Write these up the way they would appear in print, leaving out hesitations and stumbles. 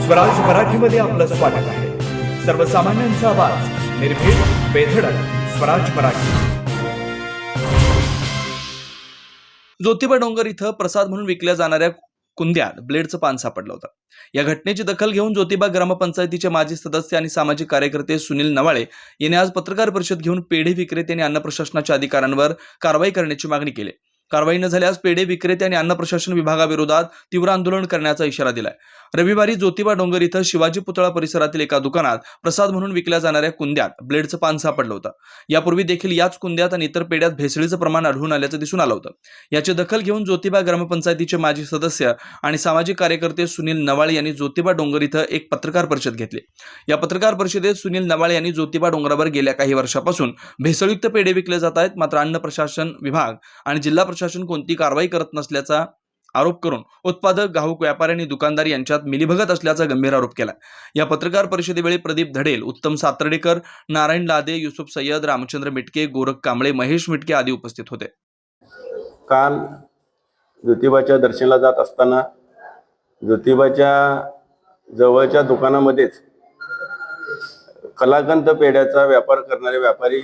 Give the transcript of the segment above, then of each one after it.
स्वराज मराठीमध्ये आपलं स्वागत आहे। सर्वसामान्यांचा आवाज, निर्भीड, बेधडक, स्वराज मराठी। ज्योतिबा डोंगर इथं प्रसाद म्हणून विकल्या जाणाऱ्या कुंद्यात ब्लेडचं पान सापडलं होतं। या घटनेची दखल घेऊन ज्योतिबा ग्रामपंचायतीचे माजी सदस्य आणि सामाजिक कार्यकर्ते सुनील नवाळे यांनी आज पत्रकार परिषद घेऊन पेढे विक्रेते आणि अन्न प्रशासनाच्या अधिकाऱ्यांवर कारवाई करण्याची मागणी केली। कारवाई न झाल्यास पेढे विक्रेते आणि अन्न प्रशासन विभागाविरोधात तीव्र आंदोलन करण्याचा इशारा दिलाय। रविवारी ज्योतिबा डोंगर इथं शिवाजी पुतळा परिसरातील एका दुकानात प्रसाद म्हणून विकल्या जाणाऱ्या कुंद्यात ब्लेडचं पान सापडलं होतं। यापूर्वी देखील याच कुंद्यात आणि इतर पेढ्यात भेसळीचं प्रमाण आढळून आल्याचं दिसून आलं होतं। याची दखल घेऊन ज्योतिबा ग्रामपंचायतीचे माजी सदस्य आणि सामाजिक कार्यकर्ते सुनील नवाळे यांनी ज्योतिबा डोंगर इथं एक पत्रकार परिषद घेतली। या पत्रकार परिषदेत सुनील नवाळे यांनी ज्योतिबा डोंगरावर गेल्या काही वर्षापासून भेसळयुक्त पेढे विकले जात आहेत, मात्र अन्न प्रशासन विभाग आणि जिल्हा प्रशासन कोणती कारवाई करत नसल्याचा आरोप करून उत्पादक, घाऊक व्यापारी आणि दुकानदार यांच्यात मिलीभगत असल्याचा गंभीर आरोप केला। या पत्रकार परिषदेवेळी प्रदीप धडेल, उत्तम सातर्डेकर, नारायण लादे, युसुफ सय्यद, रामचंद्र मिटके, गोरख कांबळे, महेश मिटके आदी उपस्थित होते। काल ज्योतिबाच्या दर्शनाला जात असताना ज्योतिबाच्या जवळच्या दुकानामध्येच कलाकंद पेढ्याचा व्यापार करणारे व्यापारी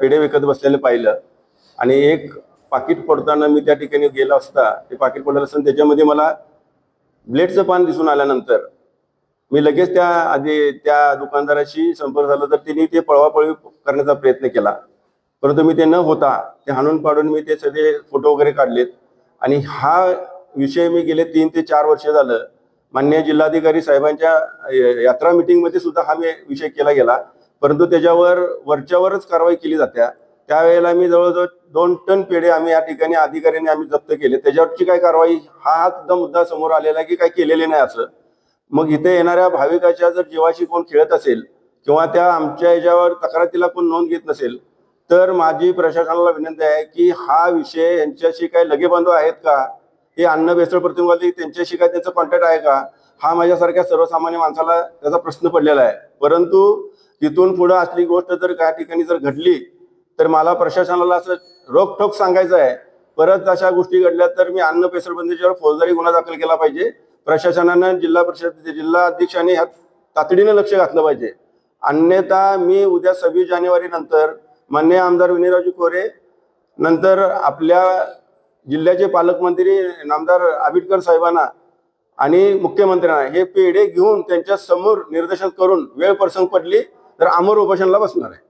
पेढे विकत बसलेले पाहिलं आणि एक पाकिट फोडताना मी त्या ठिकाणी गेला असता ते पाकिट फोडलं असताना त्याच्यामध्ये मला ब्लेडचं पान दिसून आल्यानंतर मी लगेच त्या दुकानदाराशी संपर्क झाला, तर त्यांनी ते पळवापळवी करण्याचा प्रयत्न केला, परंतु मी ते न होता ते हाणून पाडून मी ते सगळे फोटो वगैरे काढलेत। आणि हा विषय मी गेले 3 ते 4 वर्ष झालं माननीय जिल्हाधिकारी साहेबांच्या यात्रा मीटिंगमध्ये सुद्धा हा विषय केला गेला, परंतु त्याच्यावर वरच्यावरच कारवाई केली जाते। त्यावेळेला मी जवळजवळ 2 टन पेढे आम्ही या ठिकाणी अधिकाऱ्यांनी आम्ही जप्त केले, त्याच्यावरची काय कारवाई हा सुद्धा मुद्दा समोर आलेला की काय केलेले नाही असं। मग इथे येणाऱ्या भाविकाच्या जर जीवाशी कोण खेळत असेल किंवा त्या आमच्या याच्यावर तक्रारीला कोण नोंद घेत नसेल तर माझी प्रशासनाला विनंती आहे की हा विषय यांच्याशी काय लगेबांधव आहेत का, हे अन्न भेसळ प्रतिनिधी त्यांच्याशी काय त्याचं कॉन्टॅक्ट आहे का, हा माझ्यासारख्या सर्वसामान्य माणसाला त्याचा प्रश्न पडलेला आहे। परंतु तिथून पुढे असली गोष्ट जर काही ठिकाणी जर घडली तर मला प्रशासनाला असं रोखठोक सांगायचं आहे, परत अशा गोष्टी घडल्या तर मी अन्न भेसळ बंदीच्यावर फौजदारी गुन्हा दाखल केला पाहिजे। प्रशासनानं जिल्हा परिषद जिल्हा अध्यक्षांनी ह्यात तातडीने लक्ष घातलं पाहिजे, अन्यथा मी उद्या 26 जानेवारी नंतर माननीय आमदार विनयरावजी कोरे, नंतर आपल्या जिल्ह्याचे पालकमंत्री नामदार आबिटकर साहेबांना आणि मुख्यमंत्र्यांना हे पेढे घेऊन त्यांच्या समोर निर्देशन करून वेळ प्रसंग पडली तर आमर उपोषणाला बसणार आहे।